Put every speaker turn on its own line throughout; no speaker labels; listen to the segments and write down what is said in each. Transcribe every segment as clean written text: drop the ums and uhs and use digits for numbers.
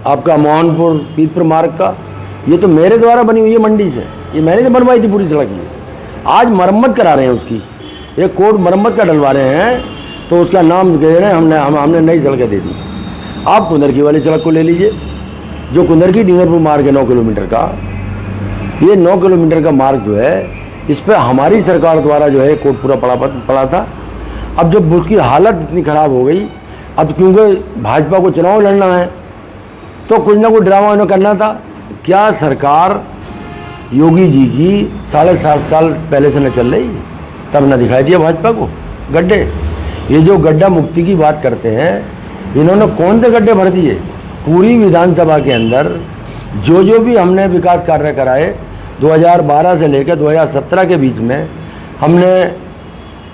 आपका मोहनपुर पीतपुर मार्ग का, ये तो मेरे द्वारा बनी हुई है मंडी से, ये मैंने तो बनवाई थी पूरी सड़क ये। आज मरम्मत करा रहे हैं उसकी, एक कोड मरम्मत का डलवा रहे हैं, तो उसका नाम कह रहे हैं हमने नई सड़कें दे दी। आप कुंदरकी वाली सड़क को ले लीजिए, जो कुंदरकी डींगरपुर मार्ग है 9 किलोमीटर का, ये 9 किलोमीटर का मार्ग जो है, इस पर हमारी सरकार द्वारा जो है कोड पूरा पड़ा था। अब जब उसकी हालत इतनी ख़राब हो गई, अब क्योंकि भाजपा को चुनाव लड़ना है तो कुछ ना कुछ ड्रामा उन्हें करना था। क्या सरकार योगी जी की 7.5 साल पहले से न चल रही, तब न दिखाई दिया भाजपा को गड्ढे? ये जो गड्ढा मुक्ति की बात करते हैं, इन्होंने कौन से गड्ढे भर दिए? पूरी विधानसभा के अंदर जो भी हमने विकास कार्य कराए 2012 से लेकर 2017 के बीच में, हमने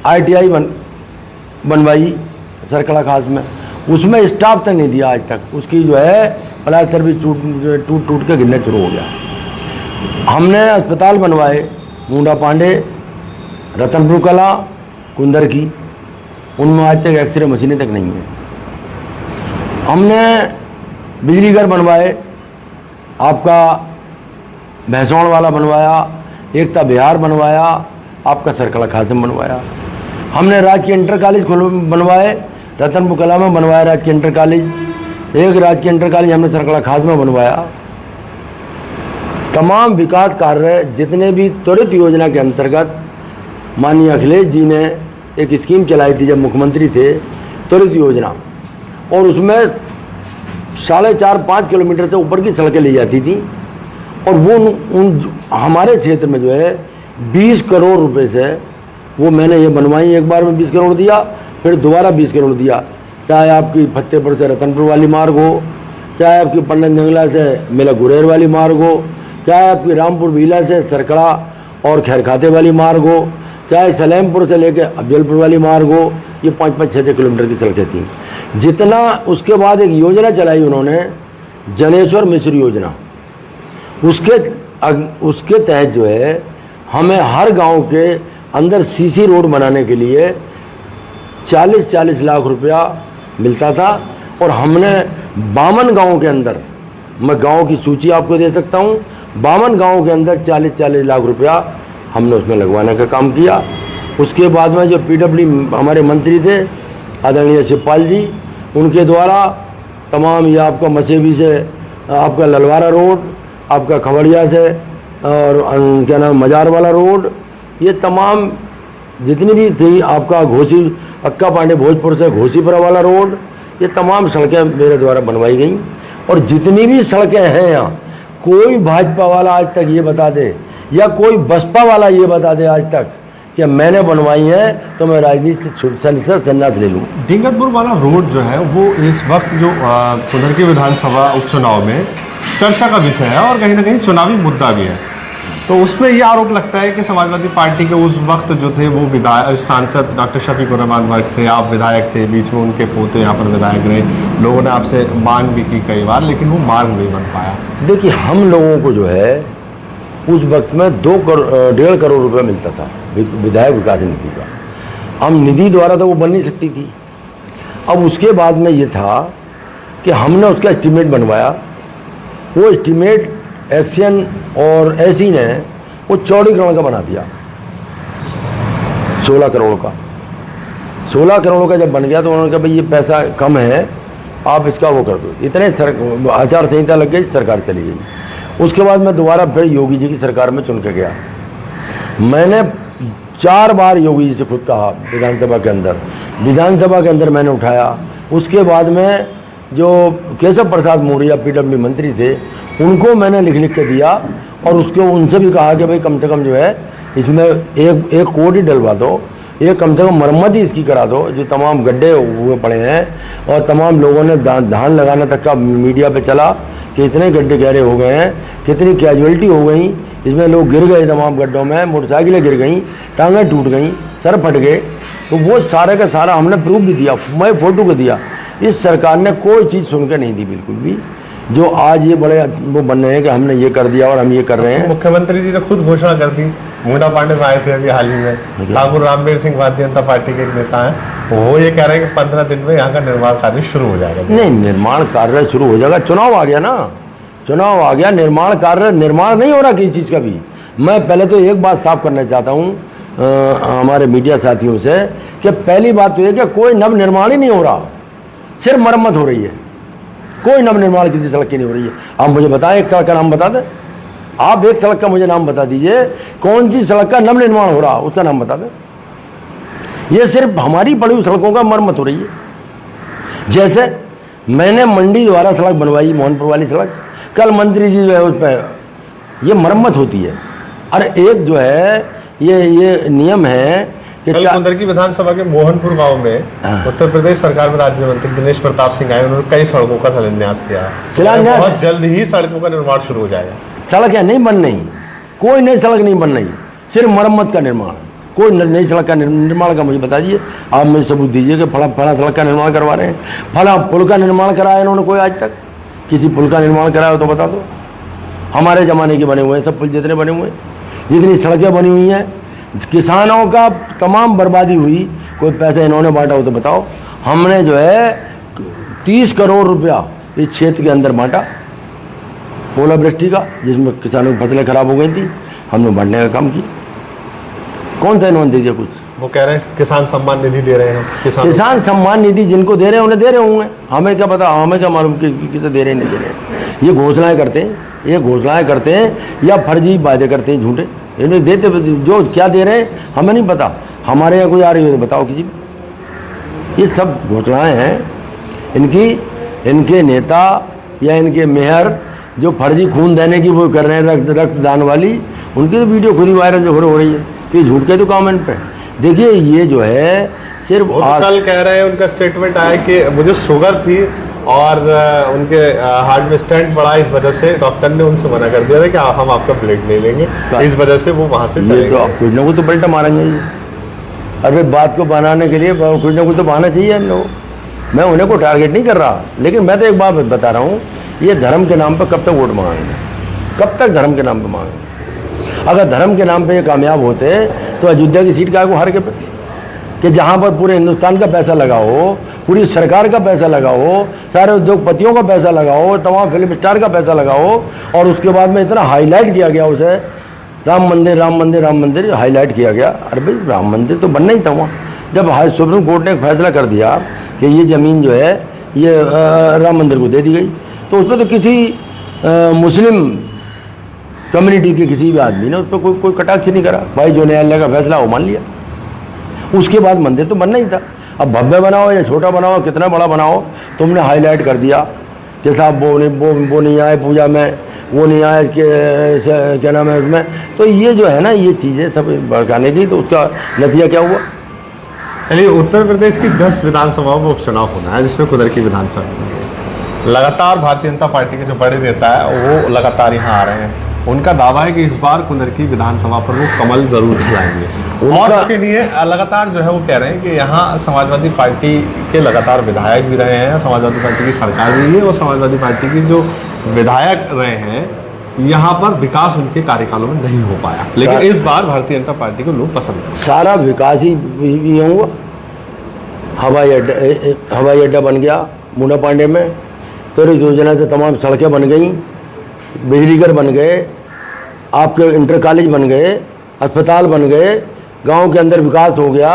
ITI बनवाई सरकड़ा खास में, उसमें स्टाफ तक नहीं दिया आज तक। उसकी जो है प्लास्टर भी टूट के गिरने शुरू हो गया। हमने अस्पताल बनवाए मुंडा पांडे, रतनपुर कला, कुंदरकी, उनमें आज तक एक्सरे मशीनें तक नहीं है। हमने बिजली घर बनवाए, आपका भैंसौड़ वाला बनवाया, एकता बिहार बनवाया, आपका सरकड़ा खास में बनवाया। हमने राजकीय इंटर कॉलेज बनवाए, रतनपुर कला में बनवाया राजकीय इंटर कॉलेज, एक राजकीय इंटर कॉलेज हमने सरकड़ा खास में बनवाया। तमाम विकास कार्य जितने भी त्वरित योजना के अंतर्गत माननीय अखिलेश जी ने एक स्कीम चलाई थी जब मुख्यमंत्री थे, त्वरित योजना, और उसमें 4.5-5 किलोमीटर से ऊपर की सड़कें ली जाती थी, और वो हमारे क्षेत्र में जो है 20 करोड़ रुपए से वो मैंने ये बनवाई। एक बार में 20 करोड़ दिया, फिर दोबारा 20 करोड़ दिया। चाहे आपकी फतेहपुर से रतनपुर वाली मार्ग हो, चाहे आपकी पंडन जंगला से मेला गुरेर वाली मार्ग हो, चाहे आपकी रामपुर भीला से सरकड़ा और खैरखाते वाली मार्ग हो, चाहे सलेमपुर से लेकर अफजलपुर वाली मार्ग हो, ये 5-5, 6-6 किलोमीटर की सड़कें थी। जितना उसके बाद एक योजना चलाई उन्होंने, जनेश्वर मिश्र योजना, उसके तहत जो है हमें हर गांव के अंदर सीसी रोड बनाने के लिए 40-40 लाख रुपया मिलता था, और हमने 52 गाँव के अंदर, मैं गांव की सूची आपको दे सकता हूँ, 52 गाँव के अंदर 40-40 लाख रुपया हमने उसमें लगवाने का काम किया। उसके बाद में जो PW हमारे मंत्री थे आदरणीय शिवपाल जी, उनके द्वारा तमाम ये आपका मसेबी से आपका ललवारा रोड, आपका खवड़िया से और क्या नाम मजार वाला रोड, ये तमाम जितनी भी थी, आपका घोसी अक्का पांडे भोजपुर से घोसीपुरा वाला रोड, ये तमाम सड़कें मेरे द्वारा बनवाई गई। और जितनी भी सड़कें हैं यहाँ, कोई भाजपा वाला आज तक ये बता दे या कोई बसपा वाला ये बता दे आज तक कि मैंने बनवाई है तो मैं राजनीति से संन्यास ले लूँ।
डींगरपुर वाला रोड जो है वो इस वक्त जो कुंदरकी विधानसभा उपचुनाव में चर्चा का विषय है और कहीं ना कहीं चुनावी मुद्दा भी है। तो उसमें यह आरोप लगता है कि समाजवादी पार्टी के उस वक्त जो थे वो सांसद डॉक्टर शफीकुर रहमान वक्त थे, आप विधायक थे, बीच में उनके पोते यहाँ पर विधायक रहे, लोगों ने आपसे मांग भी की कई बार, लेकिन वो मार्ग नहीं बन पाया।
देखिए, हम लोगों को जो है उस वक्त में 1.5 करोड़ रुपया मिलता था विधायक विकास निधि का। हम निधि द्वारा तो वो बन नहीं सकती थी। अब उसके बाद में ये था कि हमने उसका एस्टीमेट बनवाया, वो एस्टीमेट एक्शन और ऐसी ने वो 14 करोड़ का बना दिया, 16 करोड़ का। 16 करोड़ का जब बन गया तो उन्होंने कहा भाई ये पैसा कम है, आप इसका वो कर दो। इतने आचार संहिता लग गई, सरकार चली गई। उसके बाद मैं दोबारा फिर योगी जी की सरकार में चुन के गया। मैंने 4 बार योगी जी से खुद कहा विधानसभा के अंदर मैंने उठाया। उसके बाद में जो केशव प्रसाद मौर्य PW मंत्री थे, उनको मैंने लिख के दिया और उसको उनसे भी कहा कि भाई कम से कम जो है इसमें एक कोड ही डलवा दो, ये कम से कम मरम्मत ही इसकी करा दो, जो तमाम गड्ढे हुए पड़े हैं। और तमाम लोगों ने धान लगाने तक का मीडिया पे चला कि इतने गड्ढे गहरे हो गए हैं, कितनी कैजुअलिटी हो गई, इसमें लोग गिर गए तमाम गड्ढों में, मोटरसाइकिलें गिर गई, टांगें टूट गई, सर फट गए। तो वो सारे का सारा हमने प्रूफ भी दिया, मैं फ़ोटो को दिया। इस सरकार ने कोई चीज़ सुनकर नहीं दी बिल्कुल भी। जो आज ये बड़े वो बन रहे हैं कि हमने ये कर दिया और हम ये कर रहे हैं।
मुख्यमंत्री जी ने खुद घोषणा कर दी मुन्ना पांडे में आए थे अभी हाल ही में, ठाकुर रामवीर सिंह भारतीय जनता पार्टी के एक नेता हैं, वो ये कह रहे हैं कि 15 दिन में यहाँ का निर्माण कार्य शुरू हो जाएगा।
नहीं, निर्माण कार्य शुरू हो जाएगा, चुनाव आ गया ना, चुनाव आ गया, निर्माण कार्य निर्माण नहीं हो रहा किसी चीज़ का भी। मैं पहले तो एक बात साफ करना चाहता हूँ हमारे मीडिया साथियों से कि पहली बात तो ये कि कोई नव निर्माण ही नहीं हो रहा, सिर्फ मरम्मत हो रही है, कोई नव निर्माण किसी सड़क की नहीं हो रही है। आप मुझे बताएं, एक सड़क का नाम बता दें, आप एक सड़क का मुझे नाम बता दीजिए, कौन सी सड़क का नव निर्माण हो रहा उसका नाम बता दें। ये सिर्फ हमारी पड़ी हुई सड़कों का मरम्मत हो रही है। जैसे मैंने मंडी द्वारा सड़क बनवाई, मोहनपुर वाली सड़क, कल मंत्री जी जो है उस पर ये मरम्मत होती है। और एक जो है ये नियम है कि
कल कुंदर की विधानसभा के मोहनपुर गांव में उत्तर प्रदेश सरकार में राज्य मंत्री दिनेश प्रताप सिंह आए, उन्होंने कई सड़कों का शिलान्यास किया। बहुत जल्द ही सड़कों का निर्माण शुरू हो जाएगा।
सड़क या नहीं बन रही, कोई नई सड़क नहीं बन रही, सिर्फ मरम्मत का निर्माण। कोई नई सड़क का निर्माण का मुझे बता दीजिए, आप मुझे सबूत दीजिए कि फला सड़क का निर्माण करवा रहे हैं, फला पुल का निर्माण कराया इन्होंने, कोई आज तक किसी पुल का निर्माण कराया हो तो बता दो। हमारे ज़माने के बने हुए हैं सब पुल, जितने बने हुए हैं, जितनी सड़कें बनी हुई हैं, किसानों का तमाम बर्बादी हुई, कोई पैसा इन्होंने बांटा हो तो बताओ। हमने जो है 30 करोड़ रुपया इस क्षेत्र के अंदर बांटा ओलावृष्टि का, जिसमें किसानों की फसलें खराब हो गई थी, हमने बांटने का काम किया। कौन सा इन्होंने दे दिया कुछ?
वो कह रहे हैं किसान सम्मान निधि दे रहे हैं।
किसान सम्मान निधि जिनको दे रहे हैं उन्हें दे रहे होंगे, हमें क्या पता, हमें क्या मालूम कि तो दे रहे नहीं दे रहे। ये घोषणाएं करते हैं, ये घोषणाएं करते हैं या फर्जी वादे करते हैं झूठे, इन्हें देते जो क्या दे रहे हैं हमें नहीं पता। हमारे यहाँ कोई आ रही हो तो बताओ किसी। ये सब घोषणाएं हैं इनकी, इनके नेता या इनके मेयर जो फर्जी खून देने की वो कर रहे हैं, रक्तदान वाली, उनकी तो वीडियो खुद ही वायरल जो हो रही है। तो झूठ के तो कमेंट पे देखिए, ये जो है सिर्फ
कल कह रहे हैं, उनका स्टेटमेंट आया कि मुझे शुगर थी और उनके हार्ट में स्टेंट पड़ा, इस वजह से डॉक्टर ने उनसे मना कर दिया था कि हम आपका ब्लड नहीं लेंगे, इस वजह से वो वहाँ से चले गए।
तो कुछ ना कुछ तो पलटा मारेंगे ये। अरे बात को बनाने के लिए कुछ ना कुछ तो बहाना चाहिए हम लोग। मैं उन्हें को टारगेट नहीं कर रहा, लेकिन मैं तो एक बात बता रहा हूँ, ये धर्म के नाम पर कब तक वोट मांगेंगे, कब तक धर्म के नाम पर मांगेंगे। अगर धर्म के नाम पे ये कामयाब होते तो अयोध्या की सीट का को हार के पे कि जहाँ पर पूरे हिंदुस्तान का पैसा लगा हो, पूरी सरकार का पैसा लगा हो, सारे उद्योगपतियों का पैसा लगा हो, तमाम फिल्म स्टार का पैसा लगा हो, और उसके बाद में इतना हाईलाइट किया गया उसे, राम मंदिर राम मंदिर राम मंदिर हाईलाइट किया गया। अरे भाई राम मंदिर तो बनना ही था वहाँ। जब सुप्रीम कोर्ट ने फैसला कर दिया कि ये ज़मीन जो है ये राम मंदिर को दे दी गई, तो उसमें तो किसी मुस्लिम कम्युनिटी के किसी भी आदमी ने उस पर कोई कटाक्ष नहीं करा। भाई जो न्यायालय का फैसला वो मान लिया। उसके बाद मंदिर तो बनना ही था। अब भव्य बनाओ या छोटा बनाओ, कितना बड़ा बनाओ, तुमने हाईलाइट कर दिया कि साहब वो नहीं आए पूजा में, वो नहीं आए क्या नाम है उसमें। तो ये जो है ना, ये चीज़ें सब भड़काने की, तो उसका नतीजा क्या हुआ।
चलिए, उत्तर प्रदेश की 10 विधानसभाओं में उपचुनाव होना है, जिसमें कुदर की विधानसभा लगातार भारतीय जनता पार्टी के जो बड़े नेता है वो लगातार यहाँ आ रहे हैं। उनका दावा है कि इस बार कुंदर की विधानसभा पर वो कमल जरूर खिलाएंगे, और उसके लिए लगातार जो है वो कह रहे हैं कि यहाँ समाजवादी पार्टी के लगातार विधायक भी रहे हैं, समाजवादी पार्टी की सरकार भी है, और समाजवादी पार्टी की जो विधायक रहे हैं यहाँ पर विकास उनके कार्यकालों में नहीं हो पाया, लेकिन इस बार भारतीय जनता पार्टी को लोग पसंद करें।
सारा विकास ही हुआ। हवाई अड्डा बन गया मुन्ना पांडे में, तो योजना से तमाम सड़कें बन गई, बिजलीघर बन गए, आपके इंटर कॉलेज बन गए, अस्पताल बन गए, गांव के अंदर विकास हो गया,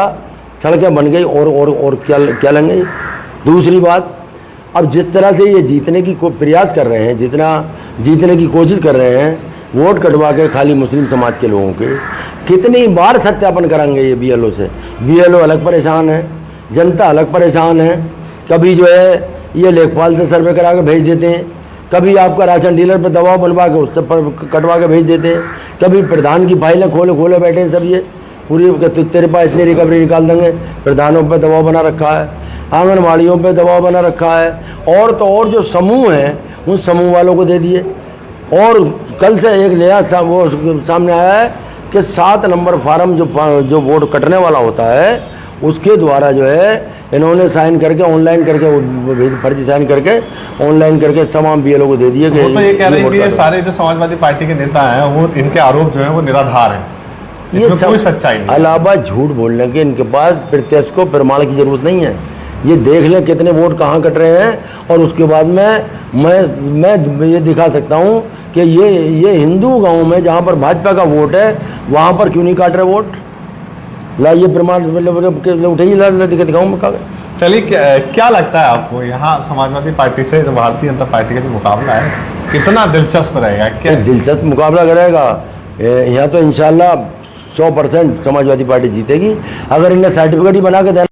सड़कें बन गई, और क्या लेंगे। दूसरी बात, अब जिस तरह से ये जीतने की प्रयास कर रहे हैं, जितना जीतने की कोशिश कर रहे हैं, वोट कटवा के खाली मुस्लिम समाज के लोगों के, कितनी बार सत्यापन कराएंगे ये BLO से। BLO अलग परेशान है, जनता अलग परेशान है। कभी जो है ये लेखपाल से सर्वे करा के भेज देते हैं, कभी आपका राशन डीलर पर दबाव बनवा के उससे कटवा के भेज देते हैं, कभी प्रधान की फाइलें खोले बैठे हैं सब ये पूरी, तेरे पास इतनी रिकवरी निकाल देंगे। प्रधानों पर दबाव बना रखा है, आंगनबाड़ियों पर दबाव बना रखा है, और तो और जो समूह हैं उन समूह वालों को दे दिए। और कल से एक नया वो सामने आया है कि 7 नंबर फार्म जो वोट कटने वाला होता है उसके द्वारा जो है इन्होंने साइन करके ऑनलाइन करके फर्जी साइन करके ऑनलाइन करके तमाम BLO को दे दिए।
वो तो ये कह रहे हैं कि ये सारे जो समाजवादी पार्टी के नेता हैं वो इनके आरोप जो है वो निराधार हैं। इसमें कोई सच्चाई नहीं है।
अलावा झूठ बोलने के इनके पास प्रत्यक्ष को प्रमाण की जरूरत नहीं है। ये देख लें कितने वोट कहाँ कट रहे हैं और उसके बाद मैं ये दिखा सकता हूँ कि ये हिंदू गांव में जहाँ पर भाजपा का वोट है वहाँ पर क्यों नहीं काट रहे वोट। लाइए प्रमाण, मतलब उठाइए, ला दिखाऊँ मैं कागज।
चलिए, क्या लगता है आपको यहाँ समाजवादी पार्टी से जो भारतीय जनता पार्टी का जो मुकाबला है कितना दिलचस्प रहेगा? क्या
दिलचस्प मुकाबला करेगा यहाँ तो इंशाल्लाह 100% समाजवादी पार्टी जीतेगी। अगर इन्हें सर्टिफिकेट ही बना के देना